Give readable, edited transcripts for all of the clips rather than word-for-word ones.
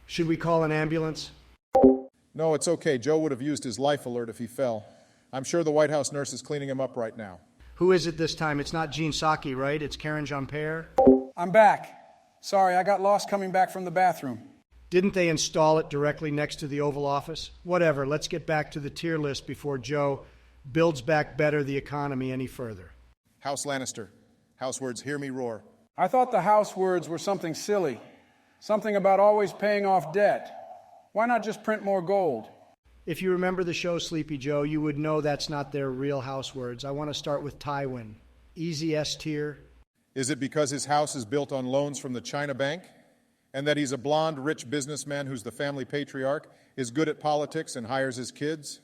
Should we call an ambulance? No, it's okay. Joe would have used his life alert if he fell. I'm sure the White House nurse is cleaning him up right now. Who is it this time? It's not Jean Psaki, right? It's Karen Jean-Pierre? I'm back. Sorry, I got lost coming back from the bathroom. Didn't they install it directly next to the Oval Office? Whatever, let's get back to the tier list before Joe builds back better the economy any further. House Lannister. House words, hear me roar. I thought the house words were something silly. Something about always paying off debt. Why not just print more gold? If you remember the show Sleepy Joe, you would know that's not their real house words. I want to start with Tywin. Easy S tier. Is it because his house is built on loans from the China Bank? And that he's a blonde, rich businessman who's the family patriarch, is good at politics and hires his kids?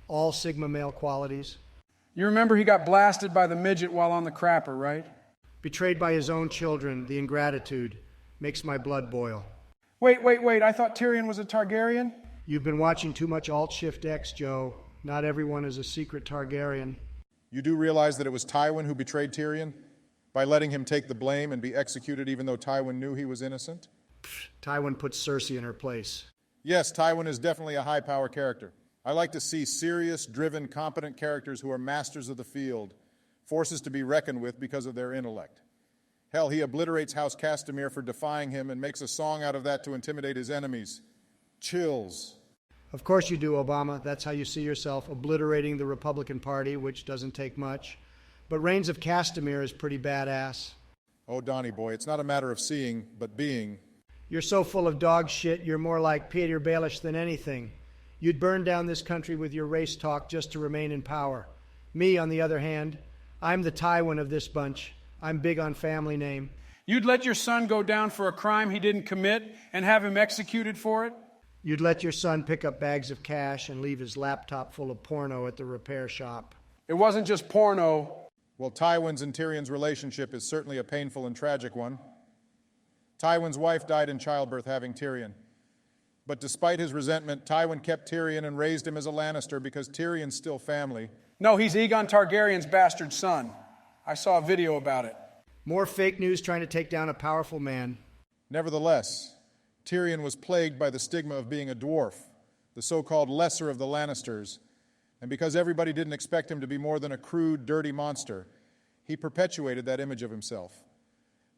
All Sigma male qualities. You remember he got blasted by the midget while on the crapper, right? Betrayed by his own children, the ingratitude makes my blood boil. Wait, I thought Tyrion was a Targaryen? You've been watching too much Alt-Shift-X, Joe. Not everyone is a secret Targaryen. You do realize that it was Tywin who betrayed Tyrion? By letting him take the blame and be executed even though Tywin knew he was innocent? Tywin puts Cersei in her place. Yes, Tywin is definitely a high-power character. I like to see serious, driven, competent characters who are masters of the field, forces to be reckoned with because of their intellect. Hell, he obliterates House Castamere for defying him and makes a song out of that to intimidate his enemies. Chills. Of course you do, Obama. That's how you see yourself, obliterating the Republican Party, which doesn't take much. But Reigns of Castamere is pretty badass. Oh, Donnie boy, it's not a matter of seeing, but being. You're so full of dog shit, you're more like Peter Baelish than anything. You'd burn down this country with your race talk just to remain in power. Me, on the other hand, I'm the Tywin of this bunch. I'm big on family name. You'd let your son go down for a crime he didn't commit and have him executed for it? You'd let your son pick up bags of cash and leave his laptop full of porno at the repair shop. It wasn't just porno. Well, Tywin's and Tyrion's relationship is certainly a painful and tragic one. Tywin's wife died in childbirth having Tyrion. But despite his resentment, Tywin kept Tyrion and raised him as a Lannister because Tyrion's still family. No, he's Aegon Targaryen's bastard son. I saw a video about it. More fake news trying to take down a powerful man. Nevertheless, Tyrion was plagued by the stigma of being a dwarf, the so-called lesser of the Lannisters, and because everybody didn't expect him to be more than a crude, dirty monster, he perpetuated that image of himself,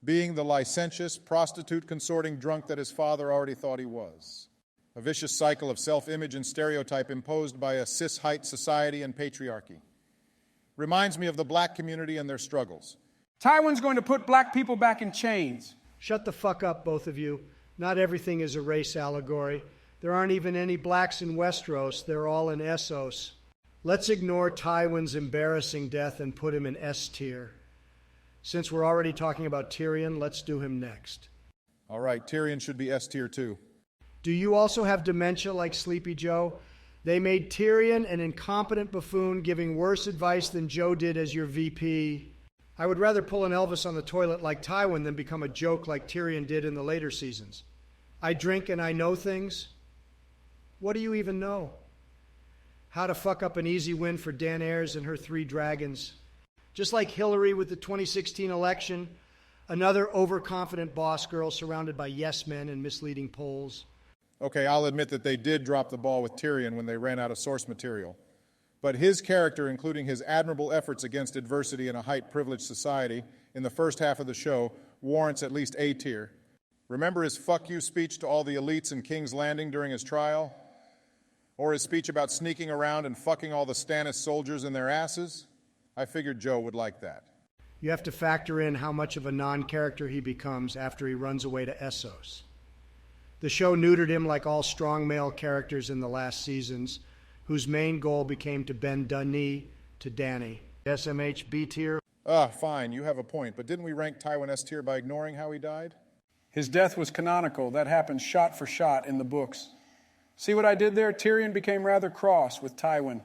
being the licentious, prostitute-consorting drunk that his father already thought he was. A vicious cycle of self-image and stereotype imposed by a cis-height society and patriarchy. Reminds me of the black community and their struggles. Tywin's going to put black people back in chains. Shut the fuck up, both of you. Not everything is a race allegory. There aren't even any blacks in Westeros. They're all in Essos. Let's ignore Tywin's embarrassing death and put him in S tier. Since we're already talking about Tyrion, let's do him next. All right, Tyrion should be S tier too. Do you also have dementia like Sleepy Joe? They made Tyrion an incompetent buffoon giving worse advice than Joe did as your VP. I would rather pull an Elvis on the toilet like Tywin than become a joke like Tyrion did in the later seasons. I drink and I know things. What do you even know? How to fuck up an easy win for Daenerys and her 3 dragons. Just like Hillary with the 2016 election, another overconfident boss girl surrounded by yes men and misleading polls. Okay, I'll admit that they did drop the ball with Tyrion when they ran out of source material. But his character, including his admirable efforts against adversity in a height-privileged society in the first half of the show, warrants at least A tier. Remember his fuck you speech to all the elites in King's Landing during his trial? Or his speech about sneaking around and fucking all the Stannis soldiers in their asses? I figured Joe would like that. You have to factor in how much of a non-character he becomes after he runs away to Essos. The show neutered him like all strong male characters in the last seasons, whose main goal became to bend Dany to Dany. SMH B tier? Fine, you have a point, but didn't we rank Tywin S tier by ignoring how he died? His death was canonical. That happened shot for shot in the books. See what I did there? Tyrion became rather cross with Tywin.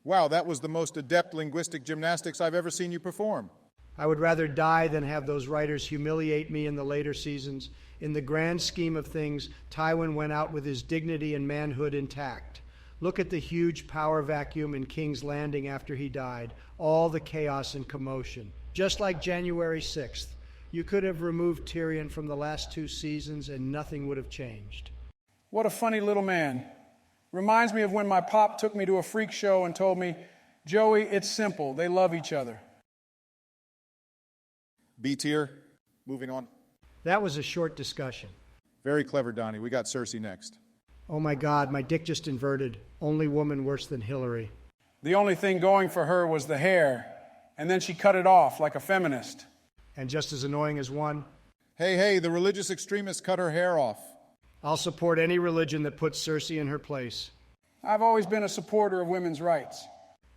Wow, that was the most adept linguistic gymnastics I've ever seen you perform. I would rather die than have those writers humiliate me in the later seasons. In the grand scheme of things, Tywin went out with his dignity and manhood intact. Look at the huge power vacuum in King's Landing after he died, all the chaos and commotion. Just like January 6th, You could have removed Tyrion from the last 2 seasons and nothing would have changed. What a funny little man. Reminds me of when my pop took me to a freak show and told me, Joey, it's simple. They love each other. B tier. Moving on. That was a short discussion. Very clever, Donnie. We got Cersei next. Oh my God, my dick just inverted. Only woman worse than Hillary. The only thing going for her was the hair, and then she cut it off like a feminist. And just as annoying as one, Hey, the religious extremist cut her hair off. I'll support any religion that puts Cersei in her place. I've always been a supporter of women's rights.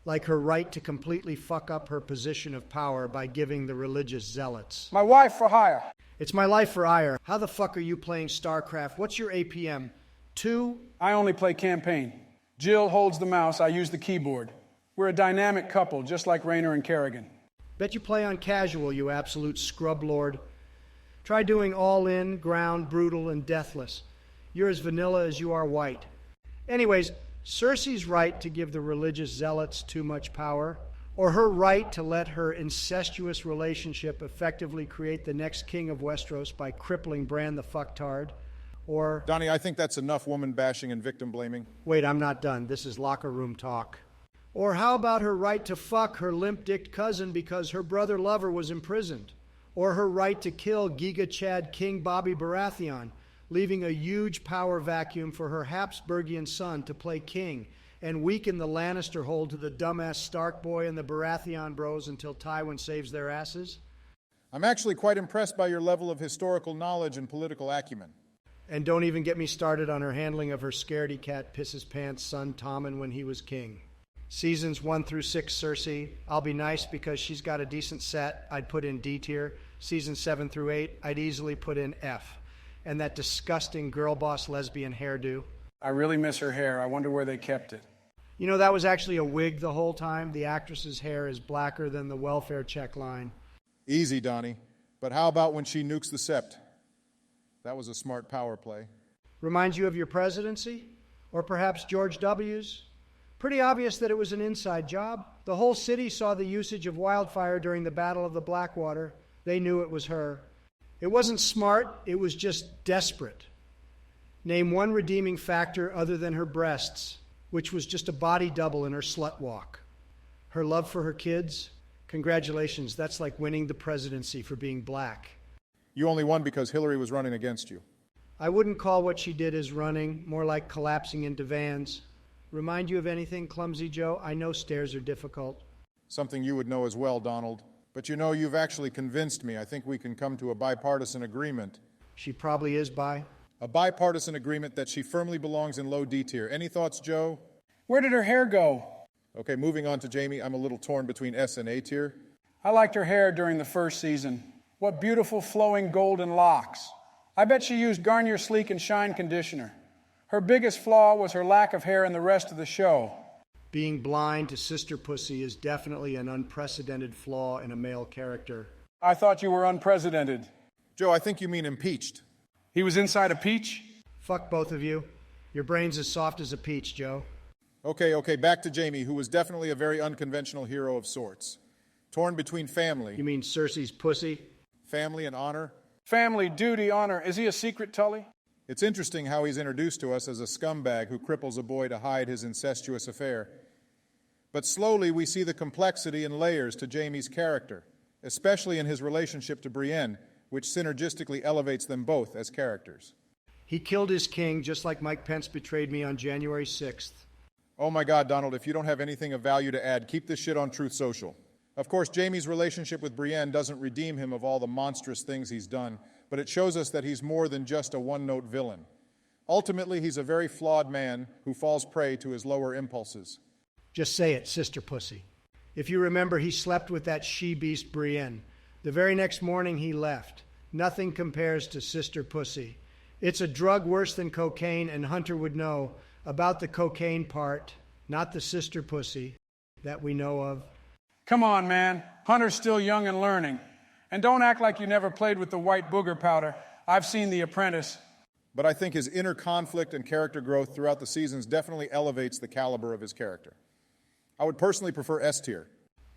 Like her right to completely fuck up her position of power by giving the religious zealots. My wife for hire. It's my life for ire. How the fuck are you playing StarCraft? What's your APM? 2? I only play campaign. Jill holds the mouse, I use the keyboard. We're a dynamic couple, just like Rayner and Kerrigan. Bet you play on casual, you absolute scrub lord. Try doing all in, ground, brutal, and deathless. You're as vanilla as you are white. Anyways, Cersei's right to give the religious zealots too much power, or her right to let her incestuous relationship effectively create the next king of Westeros by crippling Bran the fucktard, or... Donnie, I think that's enough woman bashing and victim blaming. Wait, I'm not done. This is locker room talk. Or how about her right to fuck her limp-dicked cousin because her brother lover was imprisoned? Or her right to kill Giga Chad King Bobby Baratheon, leaving a huge power vacuum for her Habsburgian son to play king and weaken the Lannister hold to the dumbass Stark boy and the Baratheon bros until Tywin saves their asses? I'm actually quite impressed by your level of historical knowledge and political acumen. And don't even get me started on her handling of her scaredy cat pisses pants son Tommen when he was king. Seasons 1 through 6 Cersei, I'll be nice because she's got a decent set. I'd put in D tier. Seasons 7 through 8, I'd easily put in F. And that disgusting girl boss lesbian hairdo. I really miss her hair. I wonder where they kept it. You know, that was actually a wig the whole time. The actress's hair is blacker than the welfare check line. Easy, Donnie. But how about when she nukes the Sept? That was a smart power play. Reminds you of your presidency? Or perhaps George W.'s? Pretty obvious that it was an inside job. The whole city saw the usage of wildfire during the Battle of the Blackwater. They knew it was her. It wasn't smart, it was just desperate. Name one redeeming factor other than her breasts, which was just a body double in her slut walk. Her love for her kids? Congratulations, that's like winning the presidency for being black. You only won because Hillary was running against you. I wouldn't call what she did as running, more like collapsing into vans. Remind you of anything, Clumsy Joe? I know stairs are difficult. Something you would know as well, Donald. But you know, you've actually convinced me. I think we can come to a bipartisan agreement. She probably is bi. A bipartisan agreement that she firmly belongs in low D tier. Any thoughts, Joe? Where did her hair go? Okay, moving on to Jaime. I'm a little torn between S and A tier. I liked her hair during the first season. What beautiful flowing golden locks. I bet she used Garnier Sleek and Shine conditioner. Her biggest flaw was her lack of hair in the rest of the show. Being blind to sister pussy is definitely an unprecedented flaw in a male character. I thought you were unprecedented. Joe, I think you mean impeached. He was inside a peach? Fuck both of you. Your brain's as soft as a peach, Joe. Okay, back to Jaime, who was definitely a very unconventional hero of sorts. Torn between family. You mean Cersei's pussy? Family and honor. Family, duty, honor. Is he a secret Tully? It's interesting how he's introduced to us as a scumbag who cripples a boy to hide his incestuous affair. But slowly we see the complexity and layers to Jaime's character, especially in his relationship to Brienne, which synergistically elevates them both as characters. He killed his king just like Mike Pence betrayed me on January 6th. Oh my God, Donald, if you don't have anything of value to add, keep this shit on Truth Social. Of course, Jaime's relationship with Brienne doesn't redeem him of all the monstrous things he's done, but it shows us that he's more than just a one-note villain. Ultimately, he's a very flawed man who falls prey to his lower impulses. Just say it, sister pussy. If you remember, he slept with that she-beast Brienne. The very next morning he left. Nothing compares to sister pussy. It's a drug worse than cocaine, and Hunter would know about the cocaine part, not the sister pussy that we know of. Come on, man. Hunter's still young and learning. And don't act like you never played with the white booger powder. I've seen The Apprentice. But I think his inner conflict and character growth throughout the seasons definitely elevates the caliber of his character. I would personally prefer S tier.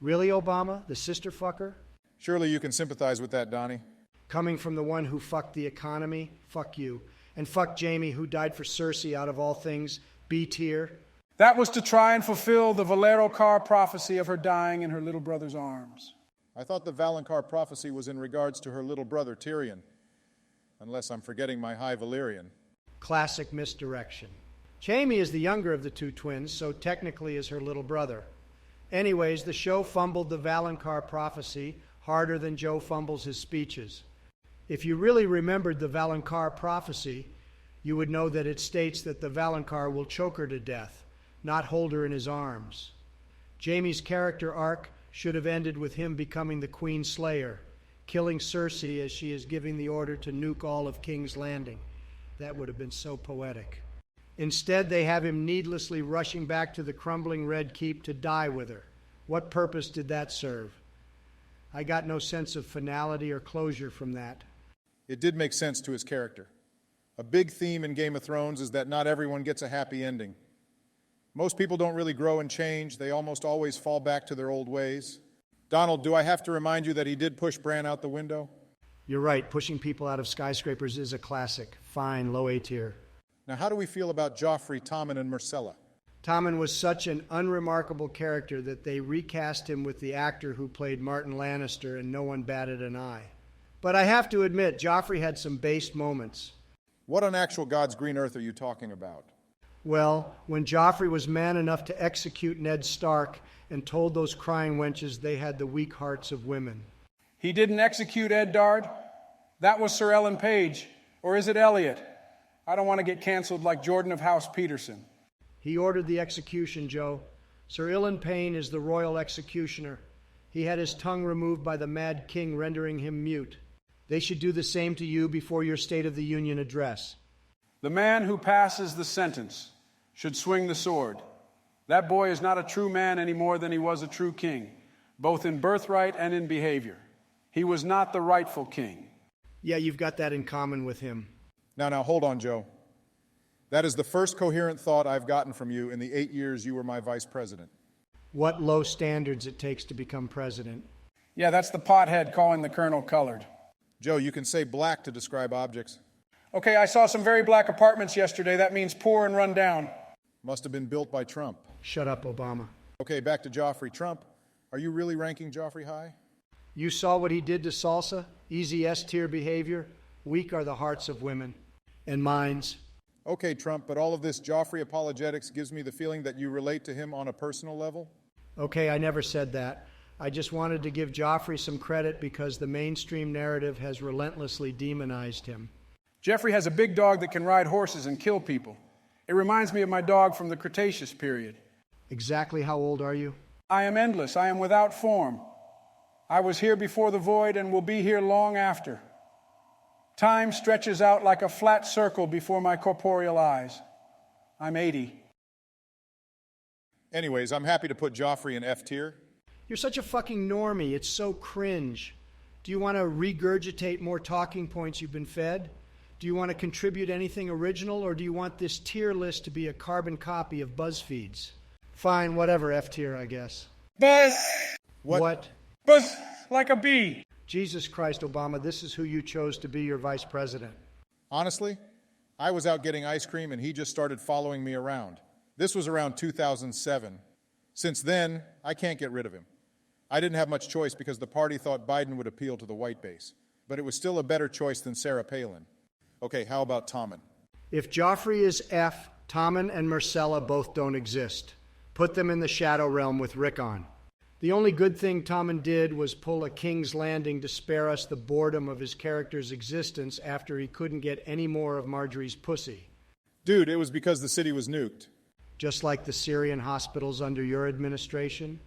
Really, Obama? The sister fucker? Surely you can sympathize with that, Donnie. Coming from the one who fucked the economy, fuck you. And fuck Jaime, who died for Cersei out of all things, B tier. That was to try and fulfill the Valericar prophecy of her dying in her little brother's arms. I thought the Valonqar prophecy was in regards to her little brother Tyrion, unless I'm forgetting my High Valyrian. Classic misdirection. Jaime is the younger of the two twins, so technically is her little brother. Anyways, the show fumbled the Valonqar prophecy harder than Joe fumbles his speeches. If you really remembered the Valonqar prophecy, you would know that it states that the Valonqar will choke her to death, not hold her in his arms. Jaime's character arc should have ended with him becoming the Queen Slayer, killing Cersei as she is giving the order to nuke all of King's Landing. That would have been so poetic. Instead, they have him needlessly rushing back to the crumbling Red Keep to die with her. What purpose did that serve? I got no sense of finality or closure from that. It did make sense to his character. A big theme in Game of Thrones is that not everyone gets a happy ending. Most people don't really grow and change. They almost always fall back to their old ways. Donald, do I have to remind you that he did push Bran out the window? You're right. Pushing people out of skyscrapers is a classic. Fine, low A tier. Now, how do we feel about Joffrey, Tommen, and Myrcella? Tommen was such an unremarkable character that they recast him with the actor who played Martin Lannister, and no one batted an eye. But I have to admit, Joffrey had some base moments. What on actual God's green earth are you talking about? Well, when Joffrey was man enough to execute Ned Stark and told those crying wenches they had the weak hearts of women. He didn't execute Eddard. That was Sir Ellen Page. Or is it Elliot? I don't want to get canceled like Jordan of House Peterson. He ordered the execution, Joe. Sir Ilan Payne is the royal executioner. He had his tongue removed by the Mad King, rendering him mute. They should do the same to you before your State of the Union address. The man who passes the sentence should swing the sword. That boy is not a true man any more than he was a true king, both in birthright and in behavior. He was not the rightful king. Yeah, you've got that in common with him. Now, hold on, Joe. That is the first coherent thought I've gotten from you in the 8 years you were my vice president. What low standards it takes to become president. Yeah, that's the pothead calling the colonel colored. Joe, you can say black to describe objects. Okay, I saw some very black apartments yesterday. That means poor and run down. Must have been built by Trump. Shut up, Obama. Okay, back to Joffrey. Trump, are you really ranking Joffrey high? You saw what he did to Salsa? Easy S-tier behavior. Weak are the hearts of women. And minds. Okay, Trump, but all of this Joffrey apologetics gives me the feeling that you relate to him on a personal level. Okay, I never said that. I just wanted to give Joffrey some credit because the mainstream narrative has relentlessly demonized him. Jeffrey has a big dog that can ride horses and kill people. It reminds me of my dog from the Cretaceous period. Exactly how old are you? I am endless. I am without form. I was here before the void and will be here long after. Time stretches out like a flat circle before my corporeal eyes. I'm 80. Anyways, I'm happy to put Joffrey in F tier. You're such a fucking normie. It's so cringe. Do you want to regurgitate more talking points you've been fed? Do you want to contribute anything original, or do you want this tier list to be a carbon copy of BuzzFeed's? Fine, whatever, F tier, I guess. Buzz! What? Buzz like a bee. Jesus Christ, Obama, this is who you chose to be your vice president. Honestly, I was out getting ice cream and he just started following me around. This was around 2007. Since then, I can't get rid of him. I didn't have much choice because the party thought Biden would appeal to the white base. But it was still a better choice than Sarah Palin. Okay, how about Tommen? If Joffrey is F, Tommen and Myrcella both don't exist. Put them in the shadow realm with Rickon. The only good thing Tommen did was pull a King's Landing to spare us the boredom of his character's existence after he couldn't get any more of Marjorie's pussy. Dude, it was because the city was nuked. Just like the Syrian hospitals under your administration.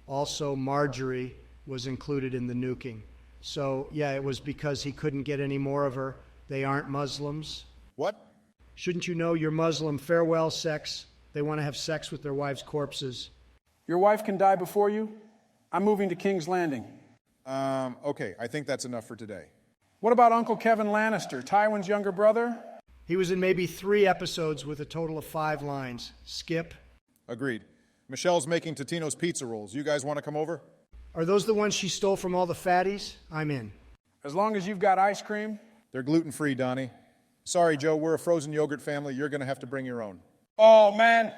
Also, Marjorie was included in the nuking. So, yeah, it was because he couldn't get any more of her. They aren't Muslims. What? Shouldn't you know you're Muslim? Farewell sex. They want to have sex with their wives' corpses. Your wife can die before you? I'm moving to King's Landing. Okay, I think that's enough for today. What about Uncle Kevin Lannister, Tywin's younger brother? He was in maybe 3 episodes with a total of 5 lines. Skip. Agreed. Michelle's making Totino's pizza rolls. You guys want to come over? Are those the ones she stole from all the fatties? I'm in. As long as you've got ice cream. They're gluten-free, Donnie. Sorry, Joe, we're a frozen yogurt family. You're going to have to bring your own. Oh, man,